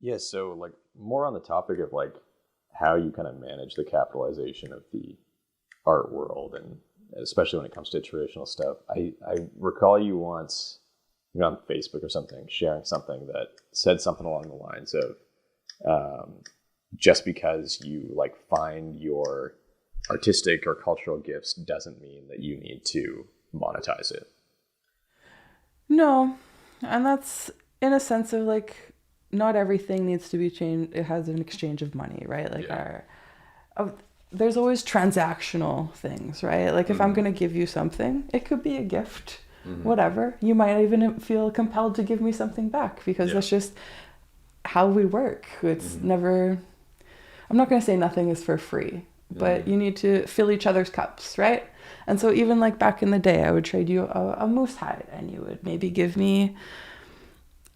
Yeah, so like more on the topic of like how you kind of manage the capitalization of the art world, and especially when it comes to traditional stuff. I recall you once, on Facebook or something, sharing something that said something along the lines of just because you like find your artistic or cultural gifts doesn't mean that you need to monetize it. No, and that's in a sense of like, not everything needs to be changed. It has an exchange of money, right? Like there's always transactional things, right? Like if I'm going to give you something, it could be a gift, whatever. You might even feel compelled to give me something back because that's just how we work. It's never, I'm not going to say nothing is for free, but you need to fill each other's cups, right? And so even like back in the day, I would trade you a moose hide and you would maybe give me,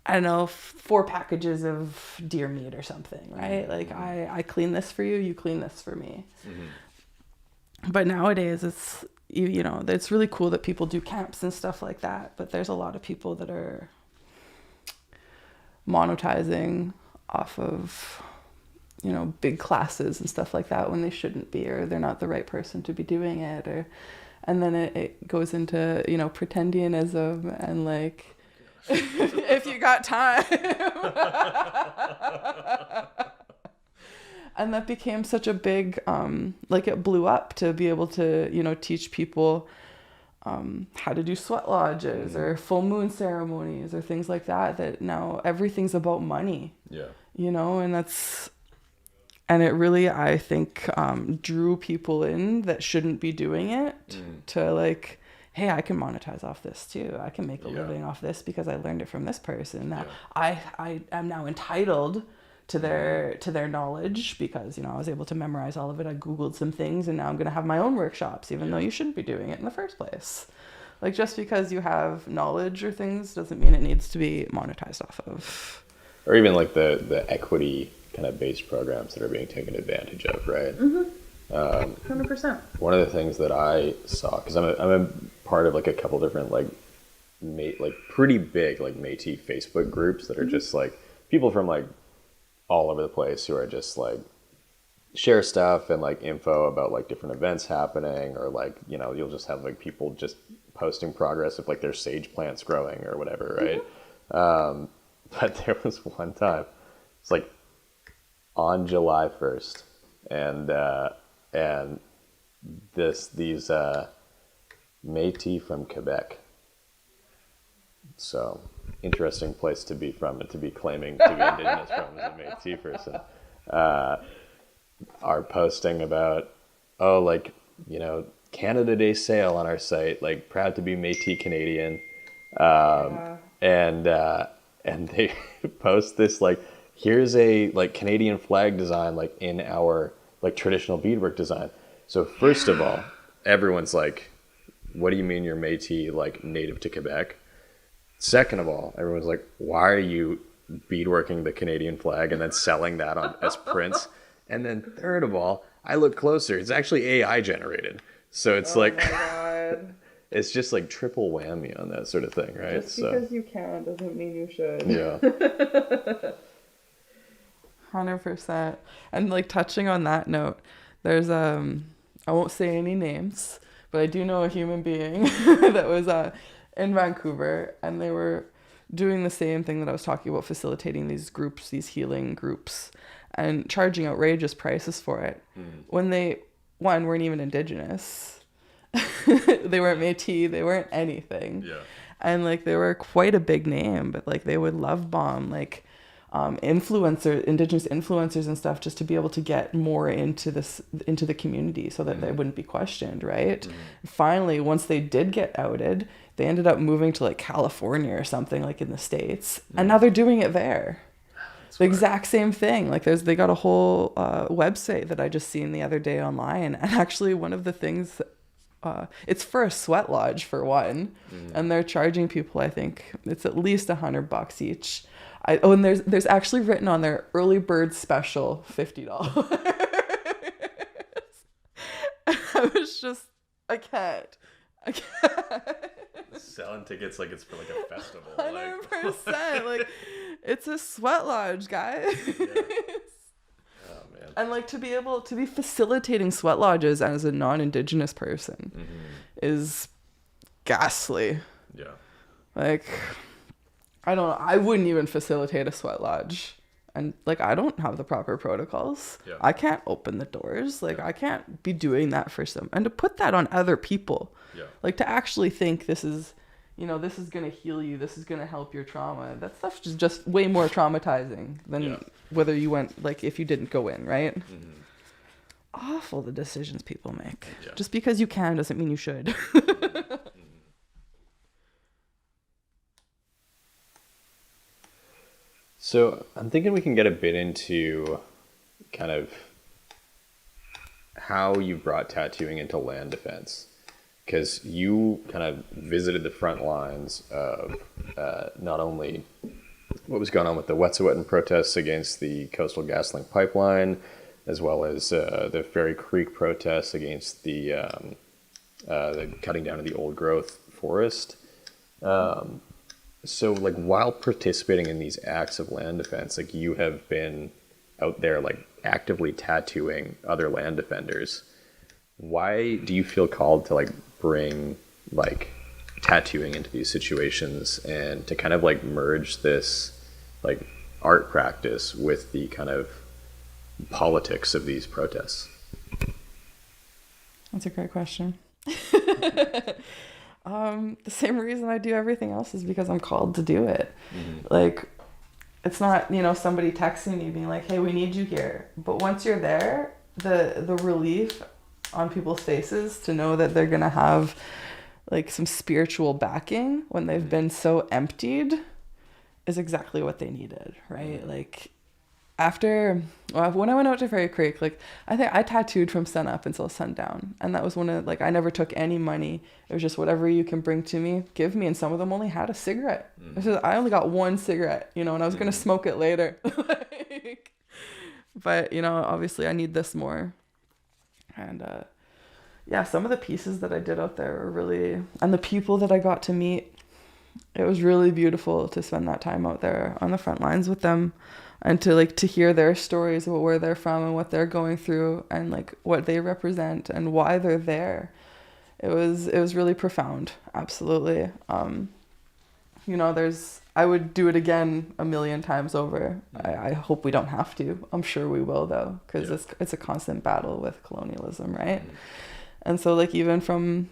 I don't know, 4 packages of deer meat or something, right? Like I clean this for you, you clean this for me. But nowadays it's, you know, it's really cool that people do camps and stuff like that. But there's a lot of people that are monetizing off of, you know, big classes and stuff like that when they shouldn't be, or they're not the right person to be doing it. And then it goes into, you know, pretendianism and like, if you got time. And that became such a big, like it blew up to be able to, you know, teach people how to do sweat lodges or full moon ceremonies or things like that, that now everything's about money. Yeah. You know, and it really, I think, drew people in that shouldn't be doing it to like, hey, I can monetize off this too. I can make a living off this because I learned it from this person. Now I am now entitled to their knowledge because, you know, I was able to memorize all of it. I Googled some things and now I'm going to have my own workshops, even though you shouldn't be doing it in the first place. Like just because you have knowledge or things doesn't mean it needs to be monetized off of. Or even like the equity kind of based programs that are being taken advantage of, right? 100%. One of the things that I saw, because I'm a part of like a couple different like pretty big like Métis Facebook groups that are just like people from like all over the place who are just like share stuff and like info about like different events happening, or like, you know, you'll just have like people just posting progress of like their sage plants growing or whatever, right? But there was one time, it's like on July 1st, and these Métis from Quebec. So interesting place to be from and to be claiming to be Indigenous from as a Métis person. Are posting about, oh, like, you know, Canada Day sale on our site, like proud to be Métis Canadian. And they post this like, here's a like Canadian flag design like in our like traditional beadwork design. So first of all, everyone's like, what do you mean you're Métis, like native to Quebec? Second of all, everyone's like, why are you beadworking the Canadian flag and then selling that on as prints? And then third of all, I look closer, it's actually AI generated. So it's like, my God. It's just like triple whammy on that sort of thing, right? Just because you can doesn't mean you should. Yeah. 100%. And like touching on that note, there's I won't say any names, but I do know a human being that was in Vancouver, and they were doing the same thing that I was talking about, facilitating these groups, these healing groups, and charging outrageous prices for it. When they, one, weren't even Indigenous. They weren't Métis, they weren't anything. Yeah. And like they were quite a big name, but like they would love bomb like Indigenous influencers and stuff, just to be able to get more into the community so that they wouldn't be questioned, right? Finally, once they did get outed, they ended up moving to like California or something, like in the States, and now they're doing it there. The exact same thing. Like they got a whole website that I just seen the other day online, and actually one of the things it's for a sweat lodge for one, and they're charging people, I think it's at least $100 each. And there's actually written on their early bird special $50. I was just, I can't. Selling tickets like it's for like a festival. 100%. Like, it's a sweat lodge, guys. Yeah. Oh man. And like to be able to be facilitating sweat lodges as a non-Indigenous person is ghastly. Yeah. Like, I don't know. I wouldn't even facilitate a sweat lodge. And like, I don't have the proper protocols. Yeah. I can't open the doors. Like, I can't be doing that for some. And to put that on other people. Yeah. Like, to actually think this is, this is going to heal you. This is going to help your trauma. That stuff is just way more traumatizing than whether you went, like, if you didn't go in, right? Awful the decisions people make. Yeah. Just because you can doesn't mean you should. So I'm thinking we can get a bit into kind of how you brought tattooing into land defense, because you kind of visited the front lines of not only what was going on with the Wet'suwet'en protests against the Coastal GasLink pipeline, as well as the Fairy Creek protests against the cutting down of the old growth forest. So, like, while participating in these acts of land defense, like, you have been out there, like, actively tattooing other land defenders. Why do you feel called to, like, bring, like, tattooing into these situations and to kind of, like, merge this, like, art practice with the kind of politics of these protests? That's a great question. The same reason I do everything else is because I'm called to do it. Like, it's not, somebody texting me being like, hey, we need you here. But once you're there, the relief on people's faces to know that they're going to have like some spiritual backing when they've been so emptied is exactly what they needed, right? Like, when I went out to Fairy Creek, like, I think I tattooed from sun up until sundown. And that was I never took any money. It was just whatever you can bring to me, give me. And some of them only had a cigarette. I only got one cigarette, and I was going to smoke it later. But, obviously I need this more. And, some of the pieces that I did out there were really, and the people that I got to meet, it was really beautiful to spend that time out there on the front lines with them. And to hear their stories about where they're from and what they're going through and like what they represent and why they're there. It was really profound. Absolutely. I would do it again 1,000,000 times over. I hope we don't have to. I'm sure we will though, because it's a constant battle with colonialism, right? And so like even from,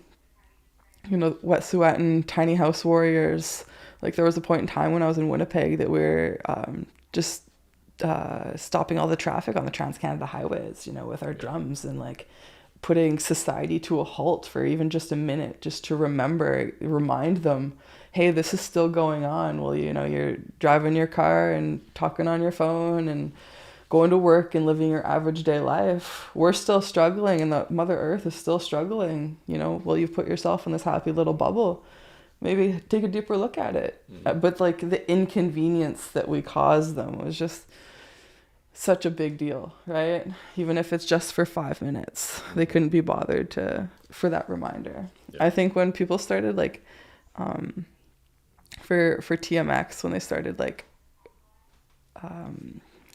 Wet'suwet'en, tiny house warriors, like there was a point in time when I was in Winnipeg that we're just stopping all the traffic on the Trans-Canada highways, with our drums and like putting society to a halt for even just a minute, just to remind them, hey, this is still going on. Well, you're driving your car and talking on your phone and going to work and living your average day life. We're still struggling and the Mother Earth is still struggling, well, you've put yourself in this happy little bubble. Maybe take a deeper look at it. But like the inconvenience that we caused them was just such a big deal, right? Even if it's just for 5 minutes, they couldn't be bothered for that reminder. I think when people started like, for TMX, when they started like,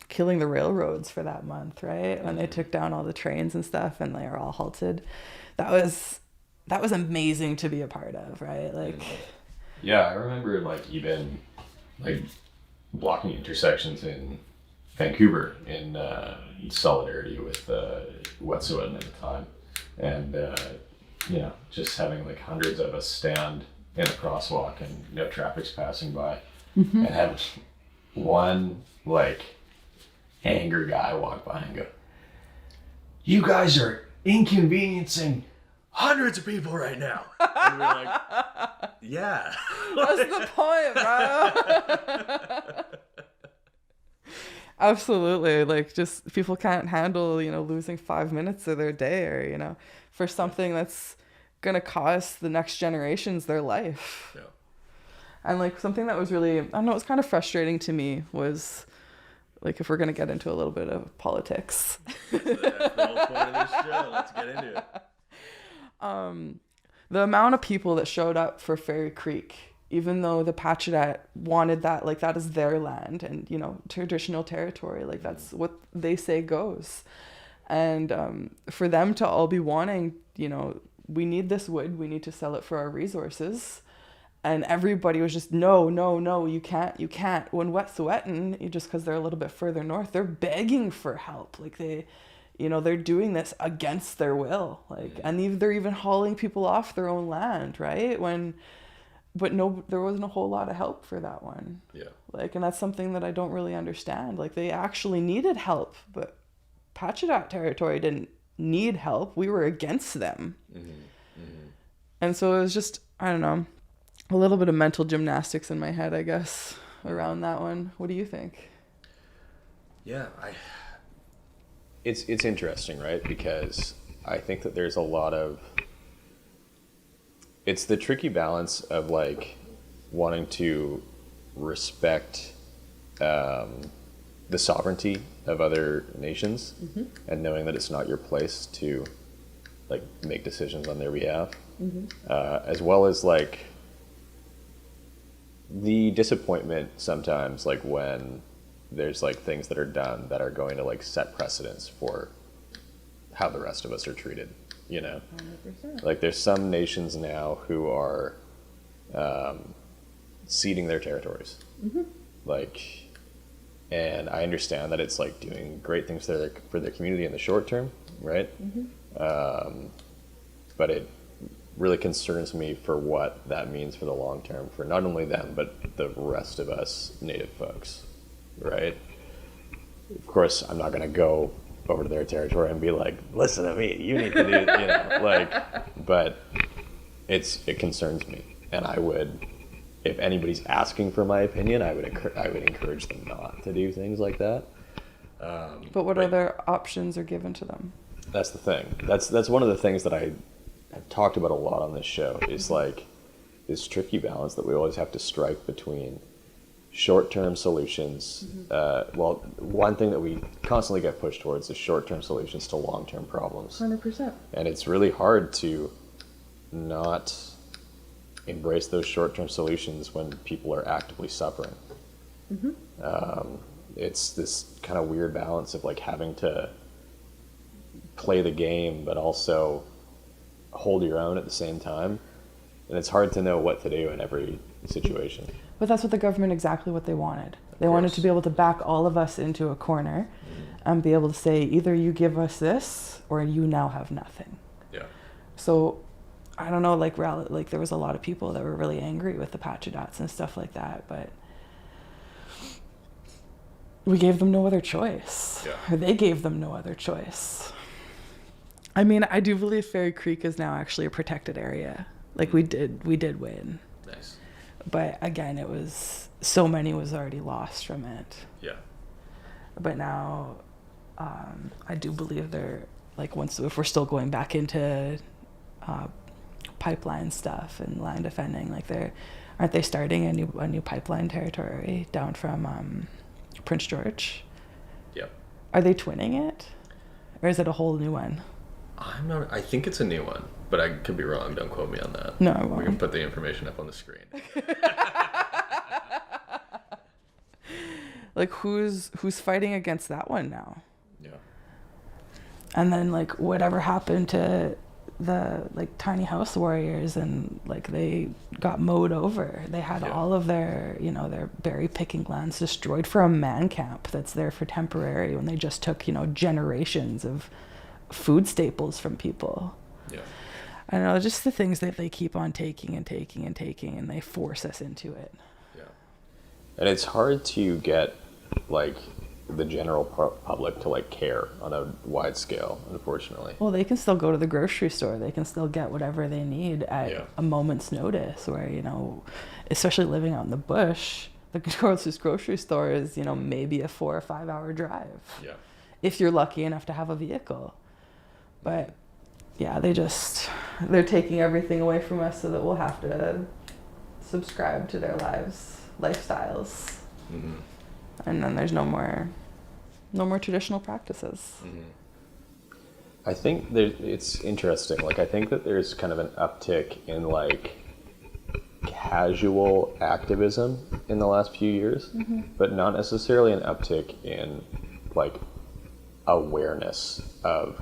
killing the railroads for that month, right? When they took down all the trains and stuff and they were all halted, that was amazing to be a part of, right? Like, I remember like even like blocking intersections in Vancouver in solidarity with Wet'suwet'en at the time, and just having like hundreds of us stand in a crosswalk and no traffic's passing by, and have one like angry guy walk by and go, "You guys are inconveniencing hundreds of people right now." And we're like, yeah. That's the point, bro. Absolutely. Like, just people can't handle, losing 5 minutes of their day or, for something that's gonna cost the next generations their life. Yeah. And like something that was really, I don't know, it was kind of frustrating to me was like, if we're gonna get into a little bit of politics. That's the whole point of this show. Let's get into it. The amount of people that showed up for Fairy Creek, even though the Pacheedaht wanted that, like that is their land and, you know, traditional territory, like that's what they say goes. And for them to all be wanting, you know, we need this wood, we need to sell it for our resources. And everybody was just, no, you can't. When Wet'suwet'en, just because they're a little bit further north, they're begging for help. Like they're doing this against their will. Like, and they're even hauling people off their own land, right? But no, there wasn't a whole lot of help for that one. Yeah. Like, and that's something that I don't really understand. Like, they actually needed help, but Pacheedaht territory didn't need help. We were against them. And so it was just, I don't know, a little bit of mental gymnastics in my head, I guess, around that one. What do you think? Yeah, it's interesting, right? Because I think that there's a lot of, it's the tricky balance of like wanting to respect the sovereignty of other nations and knowing that it's not your place to like make decisions on their behalf, as well as like the disappointment sometimes, like when there's like things that are done that are going to like set precedents for how the rest of us are treated, you know? 100%. Like there's some nations now who are ceding their territories. Like, and I understand that it's like doing great things for their community in the short term, right? But it really concerns me for what that means for the long term for not only them, but the rest of us Native folks, right? Of course, I'm not going to go over to their territory and be like, listen to me, you need to do, you know, like, but it concerns me. And I would, if anybody's asking for my opinion, I would encourage them not to do things like that. But what other options are given to them? That's the thing. That's one of the things that I have talked about a lot on this show is like this tricky balance that we always have to strike between short-term solutions. Well, one thing that we constantly get pushed towards is short-term solutions to long-term problems. 100%. And it's really hard to not embrace those short-term solutions when people are actively suffering. It's this kind of weird balance of like having to play the game, but also hold your own at the same time. And it's hard to know what to do in every situation. But that's what the government, exactly what they wanted. They wanted to be able to back all of us into a corner and be able to say, either you give us this or you now have nothing. Yeah. So I don't know, like there was a lot of people that were really angry with the Pacheedahts and stuff like that, but we gave them no other choice. Yeah. Or they gave them no other choice. I mean, I do believe Fairy Creek is now actually a protected area. Like we did win. Nice. But again, it was, so many was already lost from it. Yeah. But now, I do believe they're, like, if we're still going back into pipeline stuff and land defending, like aren't they starting a new pipeline territory down from Prince George? Yep. Are they twinning it? Or is it a whole new one? I think it's a new one, but I could be wrong. Don't quote me on that. No, I won't. We can put the information up on the screen. Like, who's fighting against that one now? Yeah. And then, like, whatever happened to the, like, tiny house warriors, and, like, they got mowed over. They had all of their, you know, their berry picking lands destroyed for a man camp that's there for temporary, when they just took, you know, generations of food staples from people. Yeah. I don't know, just the things that they keep on taking, and they force us into it. Yeah. And it's hard to get, like, the general public to, like, care on a wide scale, unfortunately. Well, they can still go to the grocery store. They can still get whatever they need at a moment's notice, where, you know, especially living out in the bush, the closest grocery store is, you know, maybe a 4 or 5 hour drive. Yeah. If you're lucky enough to have a vehicle. But yeah, they just, they're taking everything away from us so that we'll have to subscribe to their lifestyles. And then there's no more traditional practices. I think it's interesting. Like, I think that there's kind of an uptick in like casual activism in the last few years, but not necessarily an uptick in like awareness of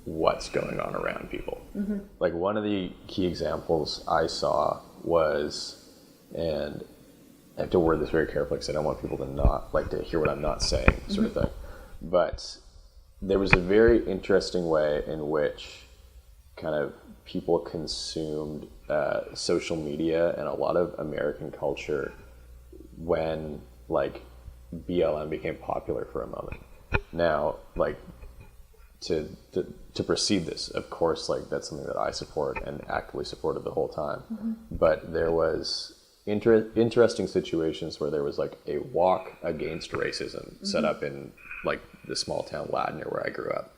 what's going on around people. Like, one of the key examples I saw was, and I have to word this very carefully because I don't want people to not like to hear what I'm not saying, sort of thing. But there was a very interesting way in which kind of people consumed social media and a lot of American culture when like BLM became popular for a moment. Now, like, to precede this, of course, like, that's something that I support and actively supported the whole time. But there was interesting situations where there was like a walk against racism set up in like the small town Ladner where I grew up.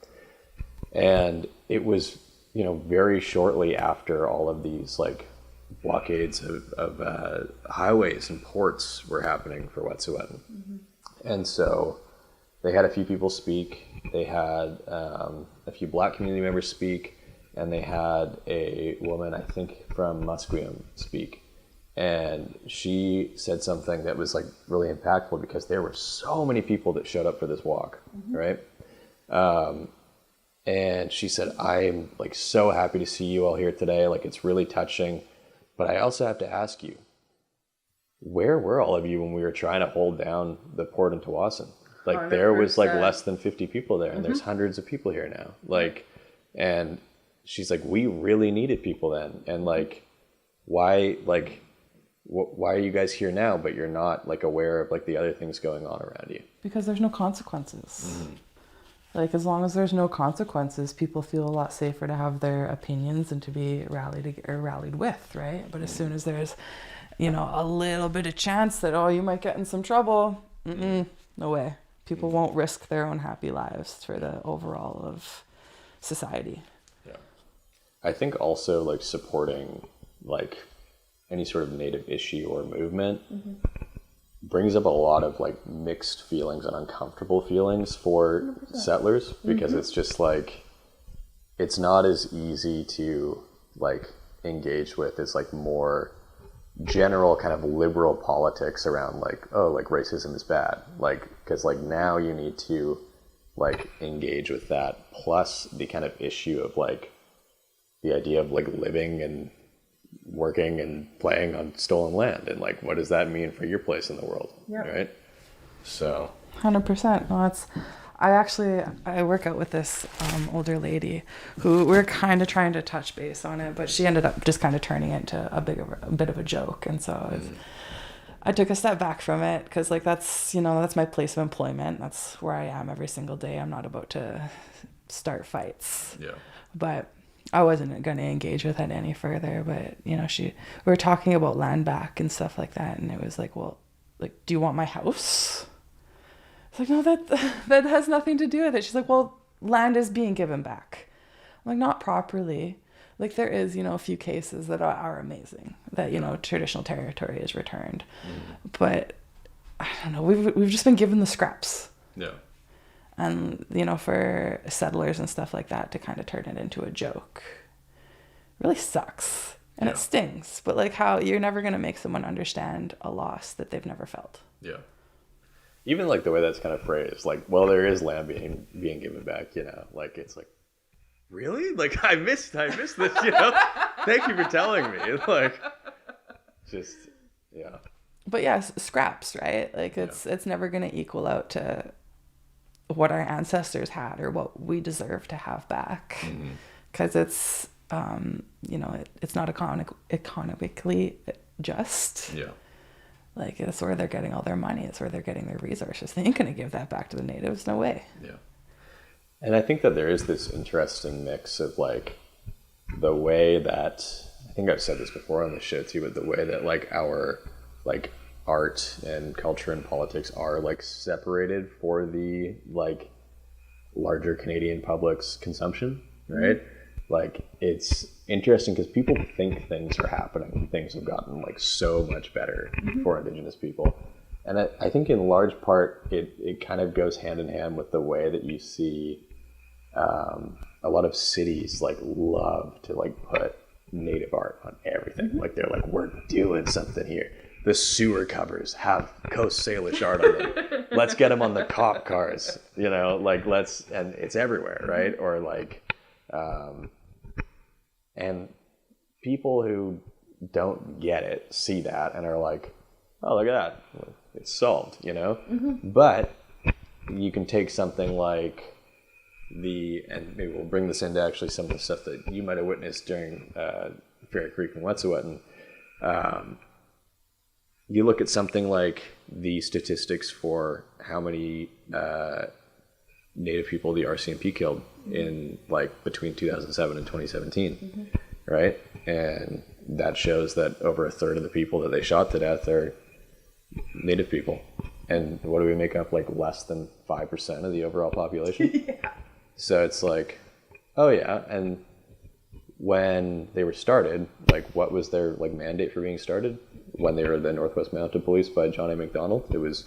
And it was, you know, very shortly after all of these like blockades of highways and ports were happening for Wet'suwet'en. And so they had a few people speak. They had a few Black community members speak, and they had a woman, I think, from Musqueam speak. And she said something that was like really impactful because there were so many people that showed up for this walk, right? And she said, I'm like so happy to see you all here today. Like, it's really touching. But I also have to ask you, where were all of you when we were trying to hold down the port in Tawasin? Like, 100%. There was like less than 50 people there, and there's hundreds of people here now. Like, and she's like, we really needed people then. And like, why are you guys here now, but you're not like aware of like the other things going on around you? Because there's no consequences. Like, as long as there's no consequences, people feel a lot safer to have their opinions and to be rallied with, right? But as soon as there's, you know, a little bit of chance that, oh, you might get in some trouble, no way. People won't risk their own happy lives for the overall of society. Yeah. I think also like supporting like any sort of Native issue or movement brings up a lot of like mixed feelings and uncomfortable feelings for 100%. Settlers, because it's just like, it's not as easy to like engage with as like more general kind of liberal politics around like, oh, like racism is bad. Like, because like now you need to like engage with that, plus the kind of issue of like the idea of like living and working and playing on stolen land, and like, what does that mean for your place in the world? Right? So 100%. No, I work out with this older lady who we're kind of trying to touch base on it, but she ended up just kind of turning it into a bit of a joke. And so I took a step back from it because like, that's my place of employment. That's where I am every single day. I'm not about to start fights. Yeah. But I wasn't going to engage with it any further. But, you know, we were talking about land back and stuff like that. And it was like, well, like, do you want my house? It's like, no, that has nothing to do with it. She's like, well, land is being given back. I'm like, not properly. Like, there is, you know, a few cases that are amazing that, you know, traditional territory is returned. But I don't know, we've just been given the scraps. Yeah. And, you know, for settlers and stuff like that to kind of turn it into a joke really sucks. And it stings. But like, how you're never going to make someone understand a loss that they've never felt. Yeah. Even like the way that's kind of phrased, like, well, there is land being given back, you know, like, it's like, really? Like, I missed this, you know? Thank you for telling me. Like, just, yeah. But yeah, scraps, right? Like, it's never going to equal out to what our ancestors had or what we deserve to have back. Because it's, you know, it's not economically just. Yeah. Like, it's where they're getting all their money. It's where they're getting their resources. They ain't going to give that back to the natives. No way. Yeah. And I think that there is this interesting mix of, like, the way that, I think I've said this before on the show too, but the way that, like, our, like, art and culture and politics are, like, separated for the, like, larger Canadian public's consumption, right? Like, it's interesting because people think things are happening. Things have gotten like so much better for Indigenous people. And I think in large part, it kind of goes hand in hand with the way that you see a lot of cities like love to like put native art on everything. Like they're like, we're doing something here. The sewer covers have Coast Salish art on them. Let's get them on the cop cars, you know, like and it's everywhere, right? Or like, and people who don't get it see that and are like, oh, look at that. It's solved, you know? But you can take something like and maybe we'll bring this into actually some of the stuff that you might have witnessed during Fairy Creek and Wet'suwet'en. You look at something like the statistics for how many Native people the RCMP killed in like between 2007 and 2017, right? And that shows that over a third of the people that they shot to death are Native people. And what do we make up, like less than 5% of the overall population? Yeah. So it's like, oh yeah, and when they were started, like what was their like mandate for being started? When they were the Northwest Mounted Police by John A. Macdonald, it was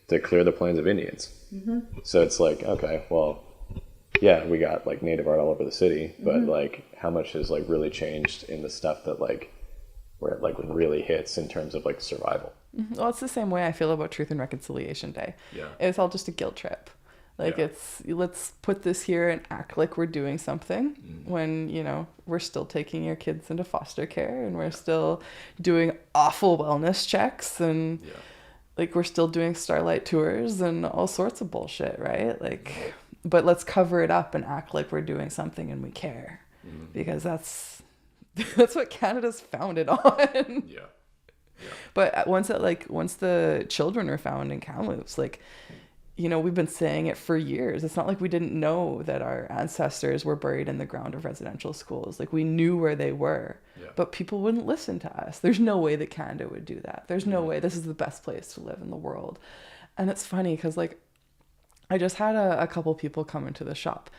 to clear the plains of Indians. So it's like, okay, well, yeah, we got like native art all over the city, but like how much has like really changed in the stuff that like where it like really hits in terms of like survival? Well, it's the same way I feel about Truth and Reconciliation Day. Yeah. It's all just a guilt trip. Like let's put this here and act like we're doing something when, you know, we're still taking your kids into foster care and we're still doing awful wellness checks and like we're still doing starlight tours and all sorts of bullshit, right? Like, but let's cover it up and act like we're doing something and we care because that's what Canada's founded on. Yeah. But once the children are found in Kamloops, like, you know, we've been saying it for years. It's not like we didn't know that our ancestors were buried in the ground of residential schools. Like we knew where they were, but people wouldn't listen to us. There's no way that Canada would do that. There's no way. This is the best place to live in the world. And it's funny because like I just had a couple people come into the shop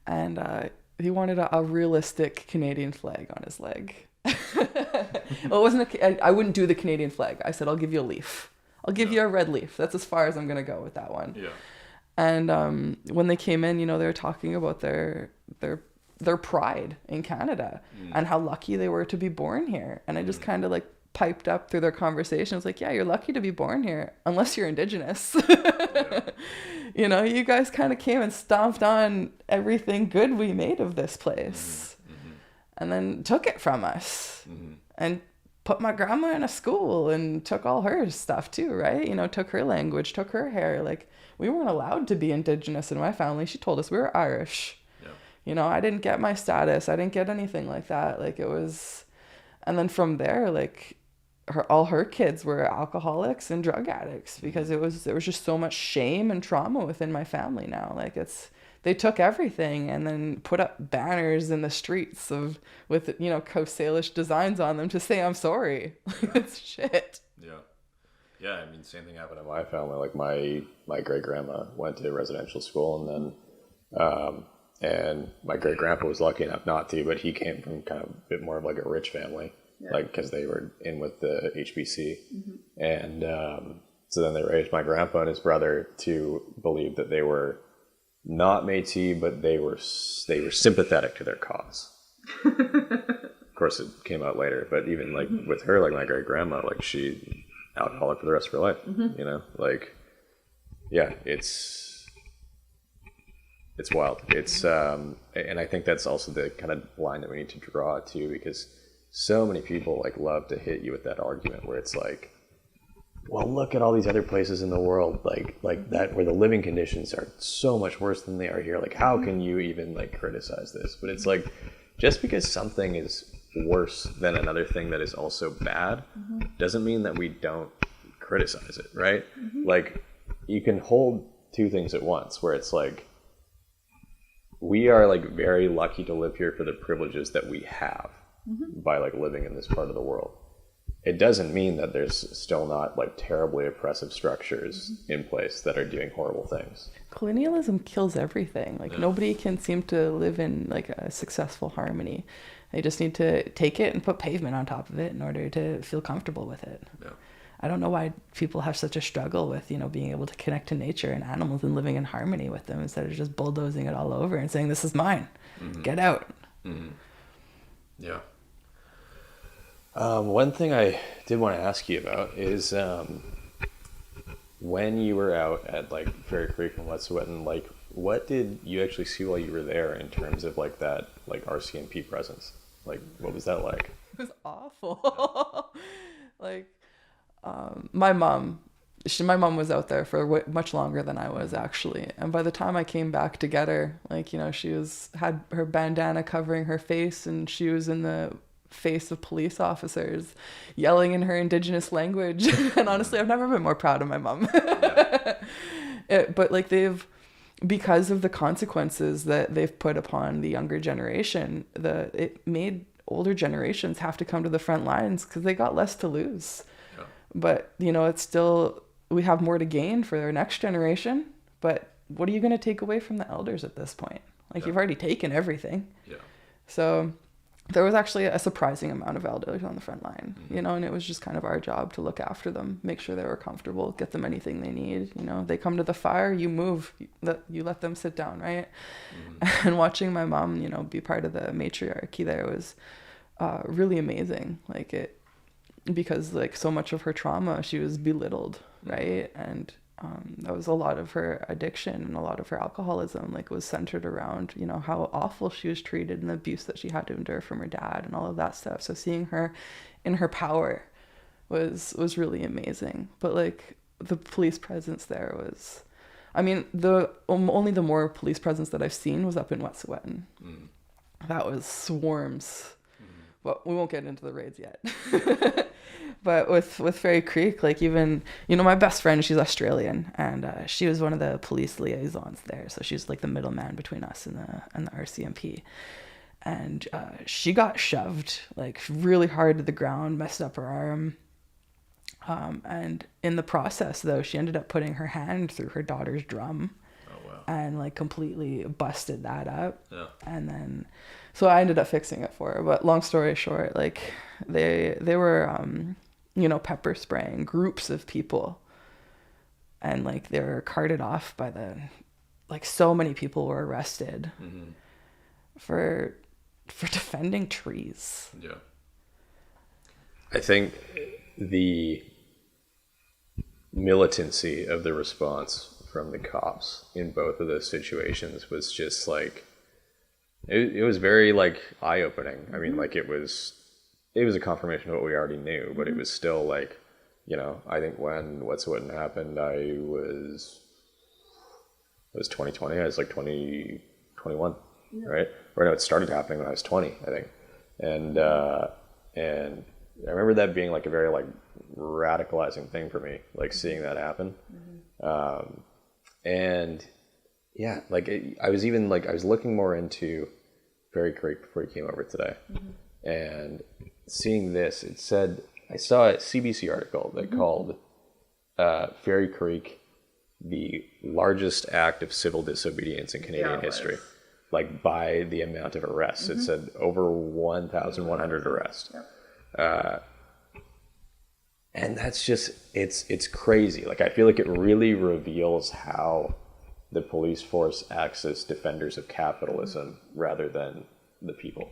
and he wanted a realistic Canadian flag on his leg. Well, it wasn't I wouldn't do the Canadian flag. I said, I'll give you a leaf. I'll give you a red leaf. That's as far as I'm going to go with that one. Yeah. And when they came in, you know, they were talking about their pride in Canada and how lucky they were to be born here. And I just kind of like piped up through their conversation. I was like, yeah, you're lucky to be born here, unless you're Indigenous. You know, you guys kind of came and stomped on everything good we made of this place and then took it from us and put my grandma in a school and took all her stuff too, right? You know, took her language, took her hair. Like, we weren't allowed to be Indigenous in my family. She told us we were Irish. Yeah. You know, I didn't get my status. I didn't get anything like that. Like, it was... And then from there, like, all her kids were alcoholics and drug addicts because there was just so much shame and trauma within my family now. Like, they took everything and then put up banners in the streets with, you know, Coast Salish designs on them to say, I'm sorry. It's shit. Yeah. Yeah. I mean, same thing happened in my family. Like my great grandma went to residential school and then, and my great grandpa was lucky enough not to, but he came from kind of a bit more of like a rich family, like, cause they were in with the HBC. And, so then they raised my grandpa and his brother to believe that they were not Métis, but they were sympathetic to their cause. Of course, it came out later, but even like with her, like my great grandma, like she alcoholic for the rest of her life. You know, like yeah, it's wild. It's and I think that's also the kind of line that we need to draw to because so many people like love to hit you with that argument where it's like, well, look at all these other places in the world, like that, where the living conditions are so much worse than they are here. Like, how can you even like criticize this? But it's like, just because something is worse than another thing that is also bad, doesn't mean that we don't criticize it, right? Like, you can hold two things at once, where it's like, we are like very lucky to live here for the privileges that we have by like living in this part of the world. it doesn't mean that there's still not like terribly oppressive structures in place that are doing horrible things. Colonialism kills everything. Like nobody can seem to live in like a successful harmony. They just need to take it and put pavement on top of it in order to feel comfortable with it. Yeah. I don't know why people have such a struggle with, being able to connect to nature and animals and living in harmony with them instead of just bulldozing it all over and saying, this is mine. Get out. Yeah. One thing I did want to ask you about is when you were out at like Fairy Creek and Wet'suwet'en, like what did you actually see while you were there in terms of like that like RCMP presence? Like what was that like? It was awful. Like my mom was out there for much longer than I was actually, and by the time I came back to get her, like she had her bandana covering her face, and she was in the face of police officers yelling in her indigenous language. And honestly, I've never been more proud of my mom. But like because of the consequences that they've put upon the younger generation, it made older generations have to come to the front lines because they got less to lose. Yeah. But it's still, we have more to gain for their next generation. But what are you going to take away from the elders at this point? Like you've already taken everything. Yeah. So there was actually a surprising amount of elders on the front line, and it was just kind of our job to look after them, make sure they were comfortable, get them anything they need. They come to the fire, you move, you let them sit down, right? And watching my mom, be part of the matriarchy there was really amazing. Because like so much of her trauma, she was belittled, right? And that was a lot of her addiction and a lot of her alcoholism, like was centered around, how awful she was treated and the abuse that she had to endure from her dad and all of that stuff. So seeing her in her power was really amazing. But like the police presence there was, only the more police presence that I've seen was up in Wet'suwet'en. That was swarms. Well, we won't get into the raids yet. But with Fairy Creek, like even, my best friend, she's Australian, and she was one of the police liaisons there. So she's like the middleman between us and the RCMP. And she got shoved like really hard to the ground, messed up her arm. And in the process, though, she ended up putting her hand through her daughter's drum. Oh, wow. And like completely busted that up. Yeah. And then, so I ended up fixing it for her. But long story short, like they were, pepper spraying groups of people. And like they were carted off by so many people were arrested for defending trees. Yeah. I think the militancy of the response from the cops in both of those situations was just like, it was very like eye-opening. I mean, like it was a confirmation of what we already knew, but it was still like, I think when Wet'suwet'en happened, it was 2020. I was like 21, right? Or no, it started happening when I was 20, I think. And I remember that being like a very like radicalizing thing for me, like seeing that happen. And yeah, like I was looking more into Fairy Creek before you came over today, and seeing this, it said, I saw a CBC article that called Fairy Creek the largest act of civil disobedience in Canadian history, like by the amount of arrests. It said over 1,100 arrests. And that's just, it's crazy. Like, I feel like it really reveals how the police force acts as defenders of capitalism rather than the people.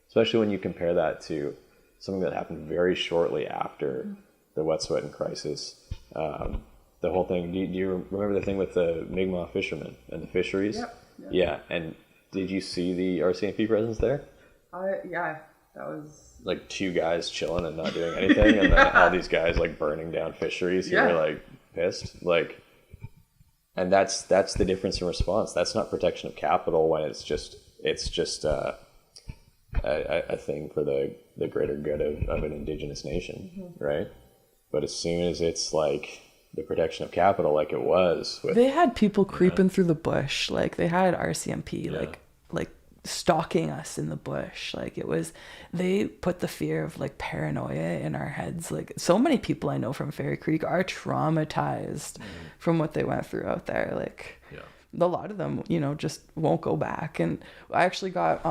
Especially when you compare that to something that happened very shortly after the Wet'suwet'en crisis. The whole thing, do you remember the thing with the Mi'kmaq fishermen and the fisheries? Yeah. And did you see the RCMP presence there? Yeah, that was... Like 2 guys chilling and not doing anything, and then all these guys like burning down fisheries who were like pissed. Like, and that's the difference in response. That's not protection of capital when it's just a thing for the greater good of an indigenous nation, right? But as soon as it's like the protection of capital, like it was with, they had people creeping through the bush, like they had RCMP, like stalking us in the bush. Like they put the fear of like paranoia in our heads. Like so many people I know from Fairy Creek are traumatized from what they went through out there. Like a lot of them, just won't go back. And I actually got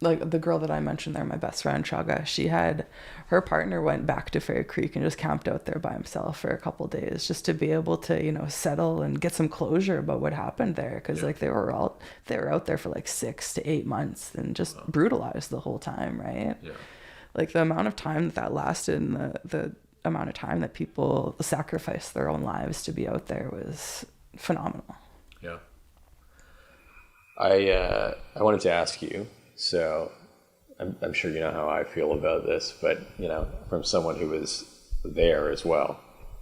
the girl that I mentioned there, my best friend Chaga, her partner went back to Fairy Creek and just camped out there by himself for a couple of days just to be able to, settle and get some closure about what happened there. Cause like they were out there for like 6 to 8 months and just brutalized the whole time. Right. Yeah. Like the amount of time that lasted and the amount of time that people sacrificed their own lives to be out there was phenomenal. Yeah. I wanted to ask you, so I'm sure you know how I feel about this, but from someone who was there as well,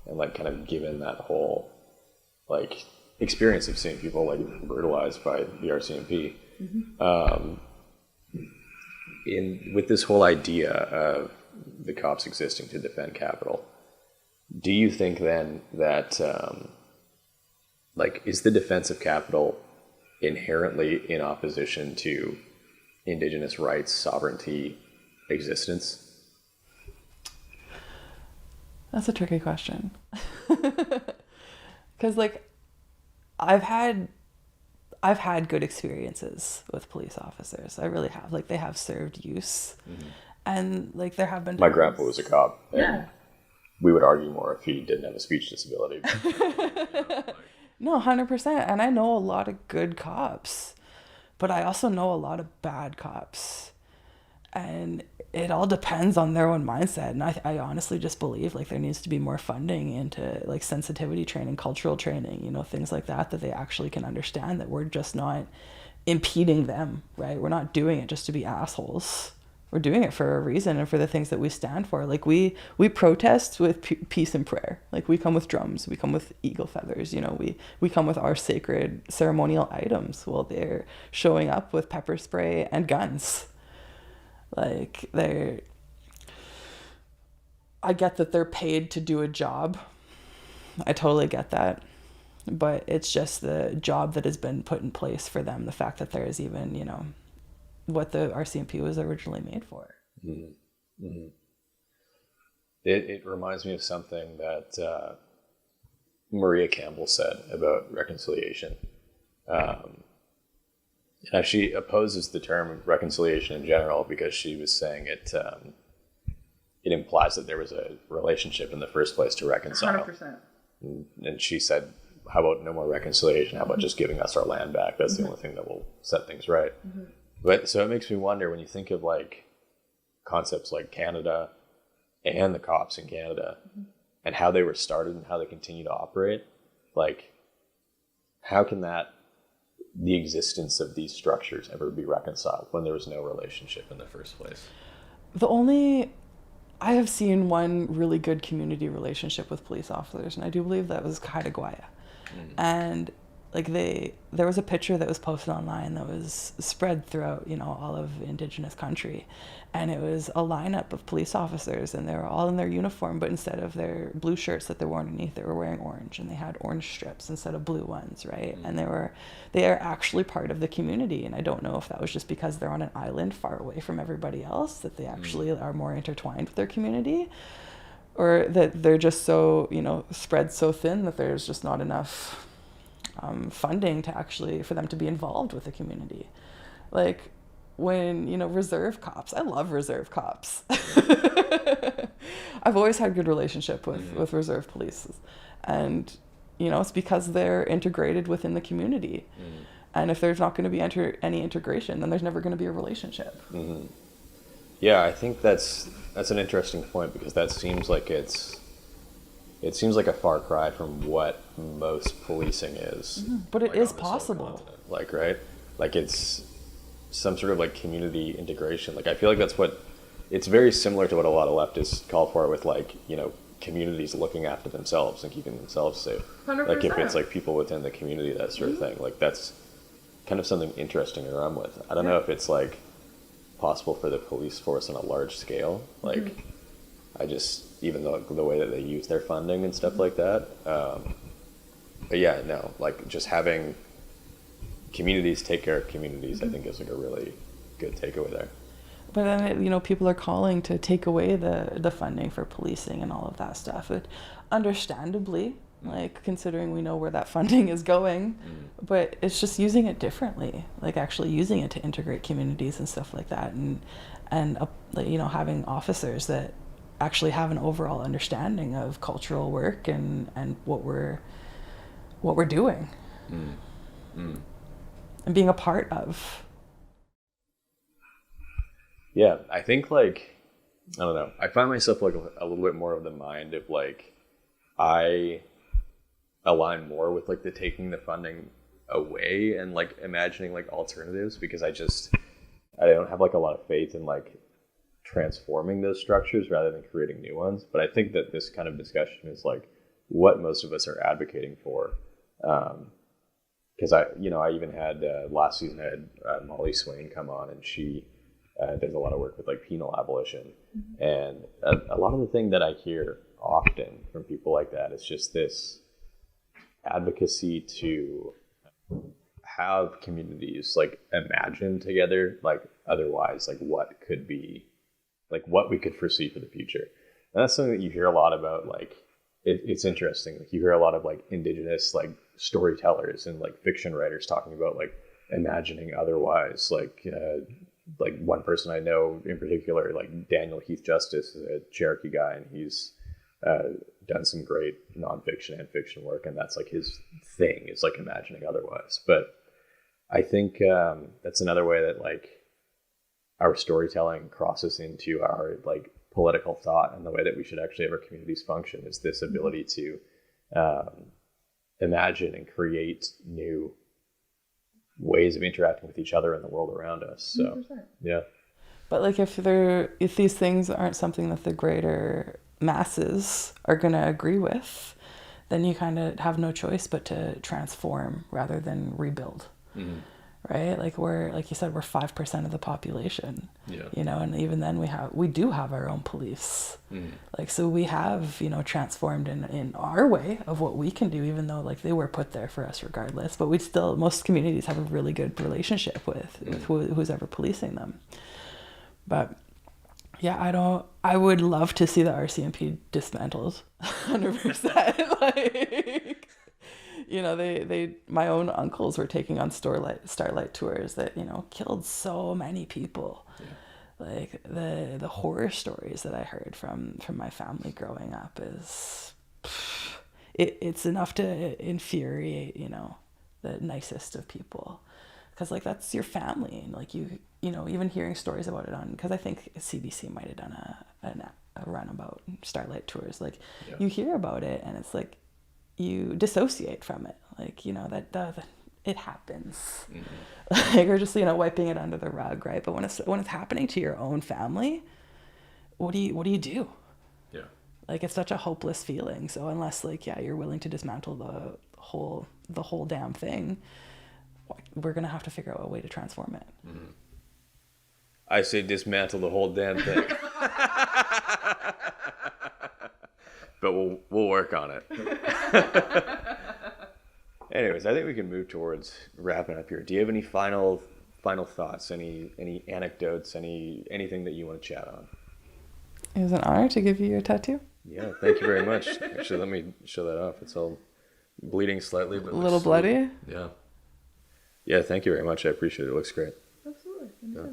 and like kind of given that whole like experience of seeing people like brutalized by the RCMP, with this whole idea of the cops existing to defend capital, do you think then that is the defense of capital inherently in opposition to Indigenous rights, sovereignty, existence? That's a tricky question. Because I've had good experiences with police officers. I really have. Like they have served use, and like there have been. My grandpa was a cop. Yeah. We would argue more if he didn't have a speech disability. No, 100%. And I know a lot of good cops, but I also know a lot of bad cops. And it all depends on their own mindset. And I honestly just believe like there needs to be more funding into like sensitivity training, cultural training, things like that they actually can understand that we're just not impeding them, right? We're not doing it just to be assholes. We're doing it for a reason and for the things that we stand for. Like we protest with peace and prayer. Like we come with drums, we come with eagle feathers, we come with our sacred ceremonial items. Well, they're showing up with pepper spray and guns. Like I get that they're paid to do a job. I totally get that. But it's just the job that has been put in place for them. The fact that there is even, what the RCMP was originally made for. Mm-hmm. Mm-hmm. It reminds me of something that Maria Campbell said about reconciliation. She opposes the term reconciliation in general because she was saying it implies that there was a relationship in the first place to reconcile. 100%. And she said, how about no more reconciliation? How about just giving us our land back? That's the only thing that will set things right. Mm-hmm. But so it makes me wonder when you think of like concepts like Canada and the cops in Canada and how they were started and how they continue to operate, like how can the existence of these structures ever be reconciled when there was no relationship in the first place? I have seen one really good community relationship with police officers, and I do believe that was Kaitaguaya. And like there was a picture that was posted online that was spread throughout, all of Indigenous country. And it was a lineup of police officers and they were all in their uniform, but instead of their blue shirts that they wore underneath, they were wearing orange and they had orange strips instead of blue ones, right? And they are actually part of the community. And I don't know if that was just because they're on an island far away from everybody else, that they actually are more intertwined with their community, or that they're just so, spread so thin that there's just not enough funding to actually for them to be involved with the community. Like when reserve cops, I love reserve cops. I've always had good relationship with reserve police, and it's because they're integrated within the community. And if there's not going to be any integration, then there's never going to be a relationship. Yeah, I think that's an interesting point, because that seems like it seems like a far cry from what most policing is. But it is possible. Like, right? Like it's some sort of like community integration. Like I feel like it's very similar to what a lot of leftists call for with like, communities looking after themselves and keeping themselves safe. 100%. Like if it's like people within the community, that sort of thing. Like that's kind of something interesting to run with. I don't know if it's like possible for the police force on a large scale. Like even though the way that they use their funding and stuff like that. But yeah, no, like just having communities take care of communities, I think is like a really good takeaway there. But then, people are calling to take away the funding for policing and all of that stuff. Understandably, like considering we know where that funding is going, but it's just using it differently, like actually using it to integrate communities and stuff like that, and having officers that actually have an overall understanding of cultural work and what we're doing and being a part of. Yeah, I think like, I don't know, I find myself like a little bit more of the mind of like, I align more with like the taking the funding away and like imagining like alternatives, because I don't have like a lot of faith in like transforming those structures rather than creating new ones. But I think that this kind of discussion is like what most of us are advocating for. Because I even had last season I had Molly Swain come on, and she does a lot of work with like penal abolition. And a lot of the thing that I hear often from people like that is just this advocacy to have communities like imagine together, like otherwise, like what could be, like what we could foresee for the future. And that's something that you hear a lot about. Like it's interesting. Like you hear a lot of like Indigenous like storytellers and like fiction writers talking about like imagining otherwise. Like one person I know in particular, like Daniel Heath Justice, is a Cherokee guy, and he's done some great nonfiction and fiction work, and that's like his thing, is like imagining otherwise. But I think that's another way that like our storytelling crosses into our like political thought, and the way that we should actually have our communities function is this ability to imagine and create new ways of interacting with each other and the world around us. So 100%. Yeah. But like if these things aren't something that the greater masses are going to agree with, then you kind of have no choice but to transform rather than rebuild. Right? Like like you said, we're 5% of the population. Yeah. And even then we do have our own police. Like, so we have, transformed in our way of what we can do, even though like they were put there for us regardless. But most communities have a really good relationship with who's ever policing them. But yeah, I would love to see the RCMP dismantled 100%. Like, my own uncles were taking on starlight tours that, killed so many people. Yeah. Like the horror stories that I heard from my family growing up it's enough to infuriate, the nicest of people. Because like that's your family, and like even hearing stories about it because I think CBC might have done a run about starlight tours. Like you hear about it and it's like you dissociate from it, like that it happens, like, or just wiping it under the rug, right? But when it's happening to your own family, what do you do? Yeah, like it's such a hopeless feeling. So unless you're willing to dismantle the whole damn thing, we're gonna have to figure out a way to transform it. I say dismantle the whole damn thing. But we'll work on it. Anyways, I think we can move towards wrapping up here. Do you have any final thoughts? Any anecdotes? Anything that you want to chat on? It was an honor to give you your tattoo. Yeah, thank you very much. Actually, let me show that off. It's all bleeding slightly, but a little bloody. Yeah. Yeah, thank you very much. I appreciate it. It looks great. Absolutely. Yeah.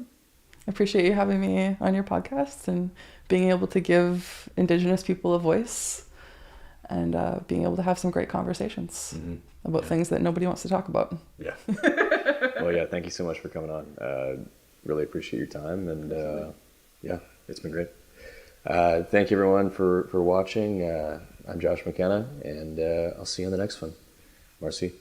I appreciate you having me on your podcast and being able to give Indigenous people a voice, and being able to have some great conversations about things that nobody wants to talk about. Yeah. Well, yeah, thank you so much for coming on. Really appreciate your time, and yeah, it's been great. Thank you everyone for watching. I'm Josh McKenna, and I'll see you on the next one. Marcy.